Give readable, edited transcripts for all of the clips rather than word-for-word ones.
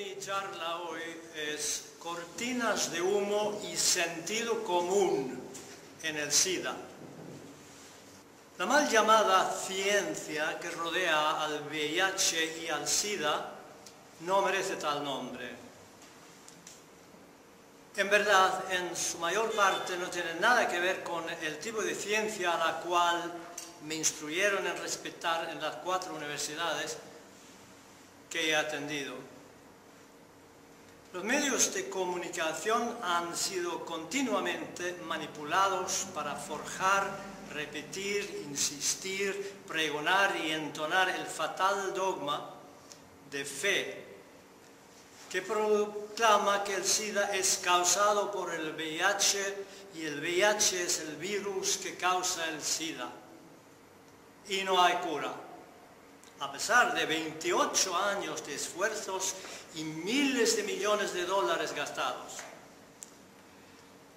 mi charla hoy es cortinas de humo y sentido común en el SIDA. La mal llamada ciencia que rodea al VIH y al SIDA no merece tal nombre. En verdad, en su mayor parte no tiene nada que ver con el tipo de ciencia a la cual me instruyeron en respetar en las 4 universidades que he atendido. Los medios de comunicación han sido continuamente manipulados para forjar, repetir, insistir, pregonar y entonar el fatal dogma de fe que proclama que el SIDA es causado por el VIH y el VIH es el virus que causa el SIDA. Y no hay cura. A pesar de 28 años de esfuerzos y miles de millones de dólares gastados.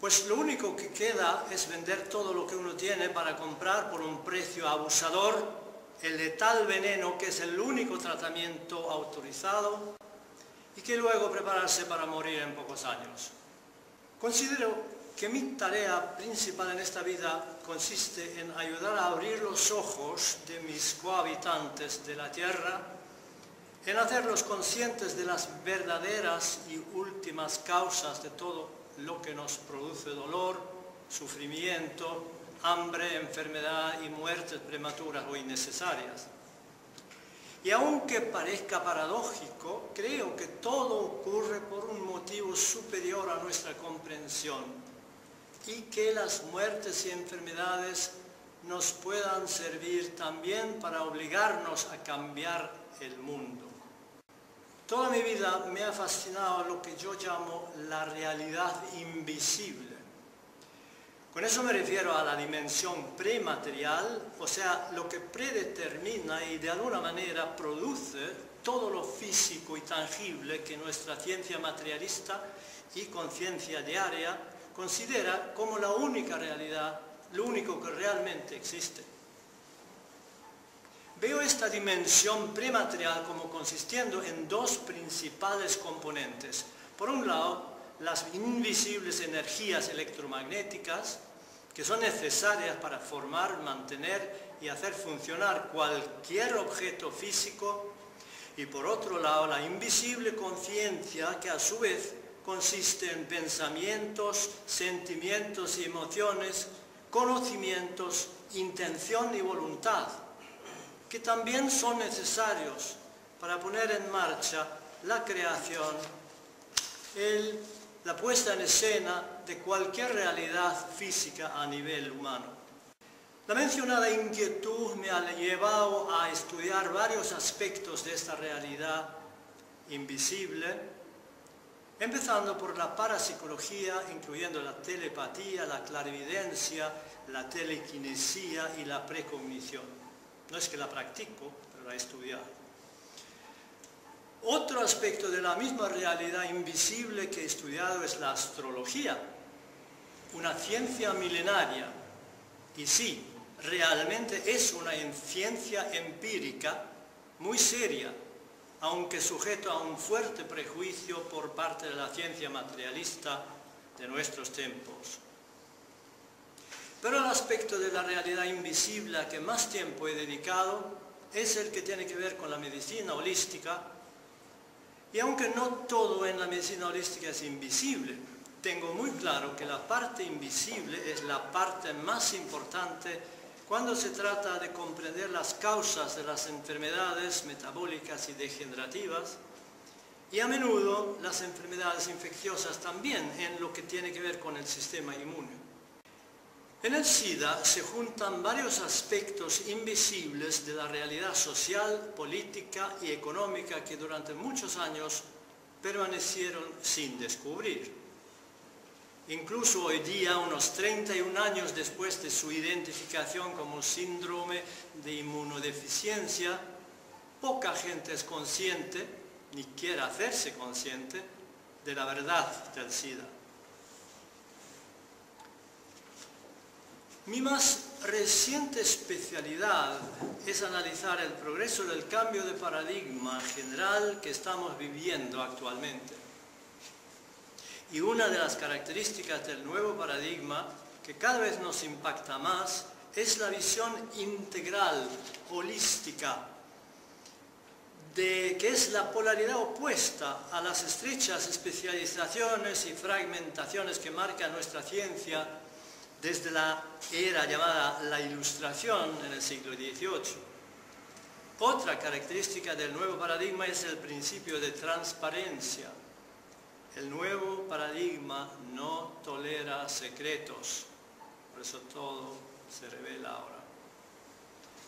Pues lo único que queda es vender todo lo que uno tiene para comprar por un precio abusador el letal veneno que es el único tratamiento autorizado y que luego prepararse para morir en pocos años. Considero que mi tarea principal en esta vida consiste en ayudar a abrir los ojos de mis cohabitantes de la Tierra, en hacerlos conscientes de las verdaderas y últimas causas de todo lo que nos produce dolor, sufrimiento, hambre, enfermedad y muertes prematuras o innecesarias. Y aunque parezca paradójico, creo que todo ocurre por un motivo superior a nuestra comprensión y que las muertes y enfermedades nos puedan servir también para obligarnos a cambiar el mundo. Toda mi vida me ha fascinado lo que yo llamo la realidad invisible. Con eso me refiero a la dimensión prematerial, o sea, lo que predetermina y de alguna manera produce todo lo físico y tangible que nuestra ciencia materialista y conciencia diaria considera como la única realidad, lo único que realmente existe. Veo esta dimensión prematerial como consistiendo en 2 principales componentes. Por un lado, las invisibles energías electromagnéticas que son necesarias para formar, mantener y hacer funcionar cualquier objeto físico, y por otro lado la invisible conciencia que a su vez consiste en pensamientos, sentimientos y emociones, conocimientos, intención y voluntad, que también son necesarios para poner en marcha la creación, la puesta en escena de cualquier realidad física a nivel humano. La mencionada inquietud me ha llevado a estudiar varios aspectos de esta realidad invisible, empezando por la parapsicología, incluyendo la telepatía, la clarividencia, la telequinesia y la precognición. No es que la practico, pero la he estudiado. Otro aspecto de la misma realidad invisible que he estudiado es la astrología, una ciencia milenaria. Y sí, realmente es una ciencia empírica muy seria, aunque sujeto a un fuerte prejuicio por parte de la ciencia materialista de nuestros tiempos. Pero el aspecto de la realidad invisible a que más tiempo he dedicado es el que tiene que ver con la medicina holística. Y aunque no todo en la medicina holística es invisible, tengo muy claro que la parte invisible es la parte más importante cuando se trata de comprender las causas de las enfermedades metabólicas y degenerativas, y a menudo las enfermedades infecciosas también en lo que tiene que ver con el sistema inmune. En el SIDA se juntan varios aspectos invisibles de la realidad social, política y económica que durante muchos años permanecieron sin descubrir. Incluso hoy día, unos 31 años después de su identificación como síndrome de inmunodeficiencia, poca gente es consciente, ni quiere hacerse consciente, de la verdad del SIDA. Mi más reciente especialidad es analizar el progreso del cambio de paradigma general que estamos viviendo actualmente. Y una de las características del nuevo paradigma que cada vez nos impacta más es la visión integral, holística, que es la polaridad opuesta a las estrechas especializaciones y fragmentaciones que marca nuestra ciencia desde la era llamada la Ilustración en el siglo XVIII. Otra característica del nuevo paradigma es el principio de transparencia. El nuevo paradigma no tolera secretos, por eso todo se revela ahora.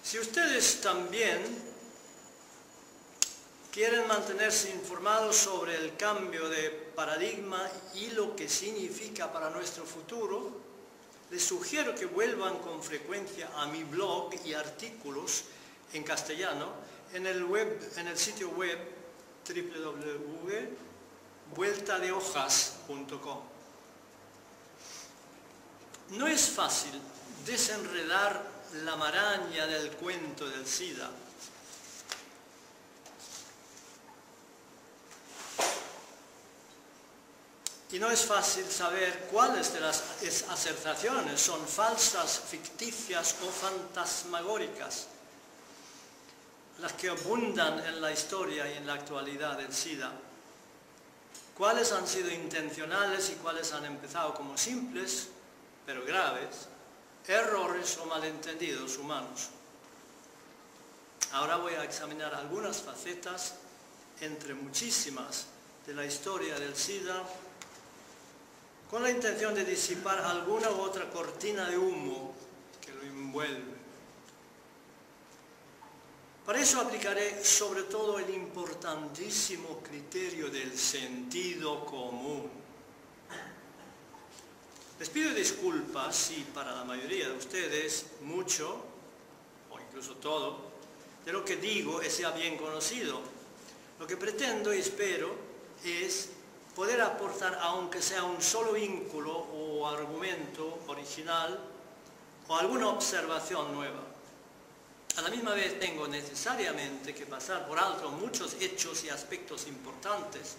Si ustedes también quieren mantenerse informados sobre el cambio de paradigma y lo que significa para nuestro futuro, les sugiero que vuelvan con frecuencia a mi blog y artículos en castellano en el sitio web www.vueltadehojas.com. No es fácil desenredar la maraña del cuento del SIDA. Y no es fácil saber cuáles de las asertaciones son falsas, ficticias o fantasmagóricas, las que abundan en la historia y en la actualidad del SIDA. Cuáles han sido intencionales y cuáles han empezado como simples, pero graves, errores o malentendidos humanos. Ahora voy a examinar algunas facetas, entre muchísimas, de la historia del SIDA, con la intención de disipar alguna u otra cortina de humo que lo envuelve. Para eso aplicaré sobre todo el importantísimo criterio del sentido común. Les pido disculpas si para la mayoría de ustedes mucho, o incluso todo, de lo que digo es ya bien conocido. Lo que pretendo y espero es poder aportar, aunque sea un solo vínculo o argumento original o alguna observación nueva. A la misma vez tengo necesariamente que pasar por alto muchos hechos y aspectos importantes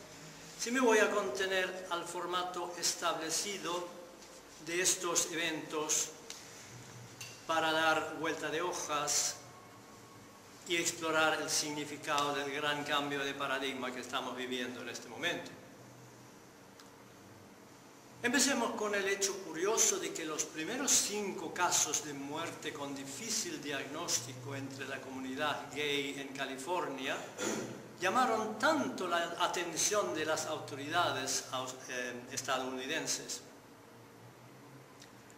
si me voy a contener al formato establecido de estos eventos para dar vuelta de hojas y explorar el significado del gran cambio de paradigma que estamos viviendo en este momento. Empecemos con el hecho curioso de que los primeros 5 casos de muerte con difícil diagnóstico entre la comunidad gay en California llamaron tanto la atención de las autoridades estadounidenses.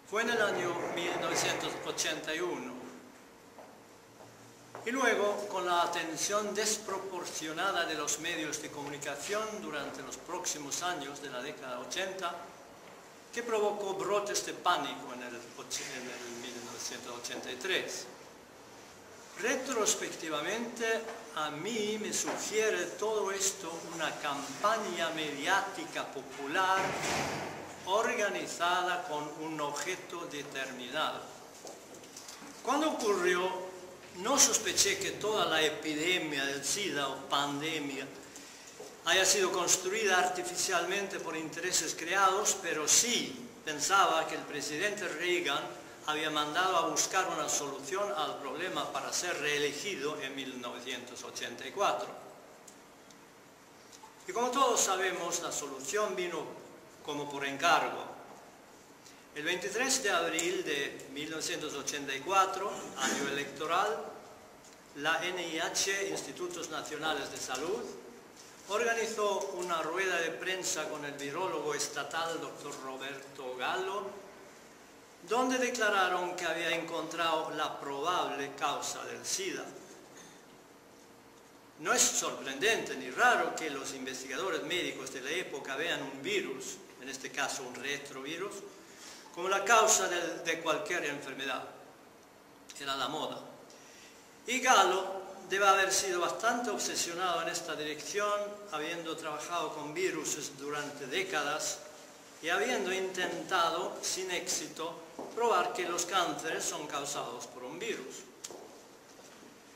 Fue en el año 1981 y luego con la atención desproporcionada de los medios de comunicación durante los próximos años de la década 80, que provocó brotes de pánico en el 1983. Retrospectivamente, a mí me sugiere todo esto una campaña mediática popular organizada con un objeto determinado. Cuando ocurrió, no sospeché que toda la epidemia del SIDA o pandemia haya sido construida artificialmente por intereses creados, pero sí pensaba que el presidente Reagan había mandado a buscar una solución al problema para ser reelegido en 1984. Y como todos sabemos, la solución vino como por encargo. El 23 de abril de 1984, año electoral, la NIH, Institutos Nacionales de Salud, organizó una rueda de prensa con el virólogo estatal Dr. Roberto Gallo, donde declararon que había encontrado la probable causa del SIDA. No es sorprendente ni raro que los investigadores médicos de la época vean un virus, en este caso un retrovirus, como la causa de cualquier enfermedad. Era la moda. Y Gallo debe haber sido bastante obsesionado en esta dirección, habiendo trabajado con virus durante décadas y habiendo intentado, sin éxito, probar que los cánceres son causados por un virus.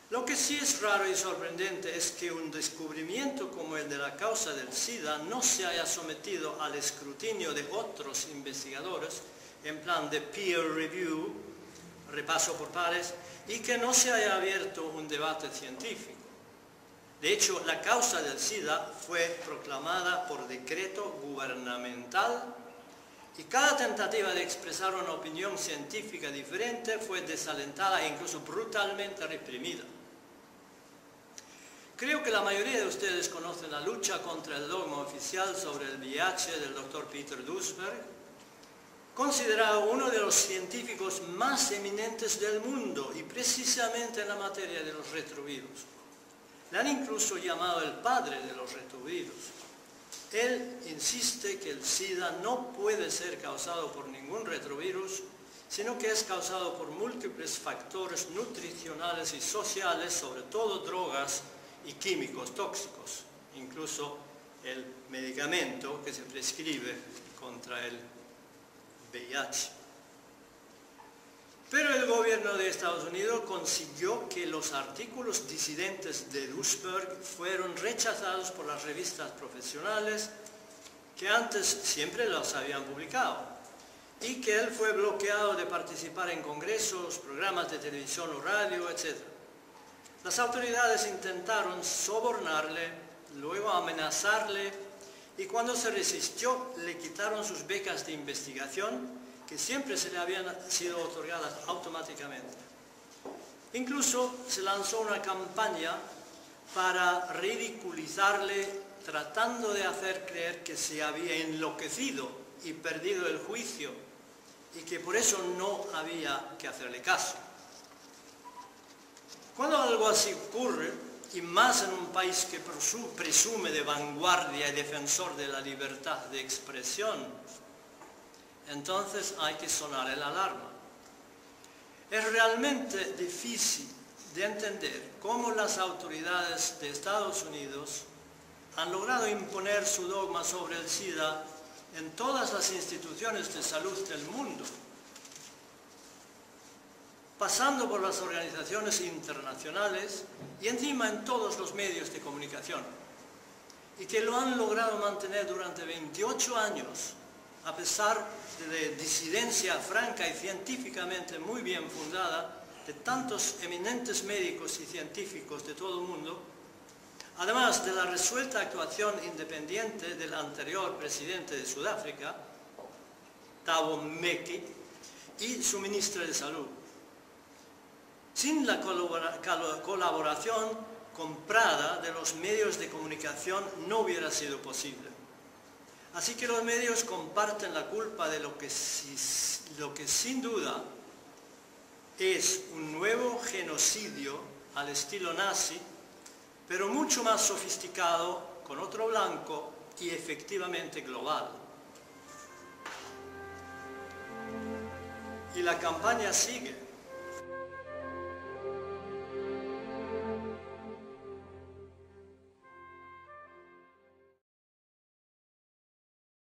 Lo que sí es raro y sorprendente es que un descubrimiento como el de la causa del SIDA no se haya sometido al escrutinio de otros investigadores en plan de peer review, repaso por pares, y que no se haya abierto un debate científico. De hecho, la causa del SIDA fue proclamada por decreto gubernamental y cada tentativa de expresar una opinión científica diferente fue desalentada e incluso brutalmente reprimida. Creo que la mayoría de ustedes conocen la lucha contra el dogma oficial sobre el VIH del Dr. Peter Duesberg, considerado uno de los científicos más eminentes del mundo y precisamente en la materia de los retrovirus. Le han incluso llamado el padre de los retrovirus. Él insiste que el SIDA no puede ser causado por ningún retrovirus, sino que es causado por múltiples factores nutricionales y sociales, sobre todo drogas y químicos tóxicos, incluso el medicamento que se prescribe contra el VIH. Pero el gobierno de Estados Unidos consiguió que los artículos disidentes de Duesberg fueron rechazados por las revistas profesionales que antes siempre los habían publicado, y que él fue bloqueado de participar en congresos, programas de televisión o radio, etc. Las autoridades intentaron sobornarle, luego amenazarle, y cuando se resistió le quitaron sus becas de investigación, que siempre se le habían sido otorgadas automáticamente. Incluso se lanzó una campaña para ridiculizarle, tratando de hacer creer que se había enloquecido y perdido el juicio, y que por eso no había que hacerle caso. Cuando algo así ocurre, y más en un país que presume de vanguardia y defensor de la libertad de expresión, entonces hay que sonar el alarma. Es realmente difícil de entender cómo las autoridades de Estados Unidos han logrado imponer su dogma sobre el SIDA en todas las instituciones de salud del mundo, pasando por las organizaciones internacionales y encima en todos los medios de comunicación, y que lo han logrado mantener durante 28 años, a pesar de disidencia franca y científicamente muy bien fundada de tantos eminentes médicos y científicos de todo el mundo, además de la resuelta actuación independiente del anterior presidente de Sudáfrica, Thabo Mbeki, y su ministra de Salud. Sin la colaboración comprada de los medios de comunicación no hubiera sido posible. Así que los medios comparten la culpa de lo que sin duda es un nuevo genocidio al estilo nazi, pero mucho más sofisticado, con otro blanco y efectivamente global. Y la campaña sigue.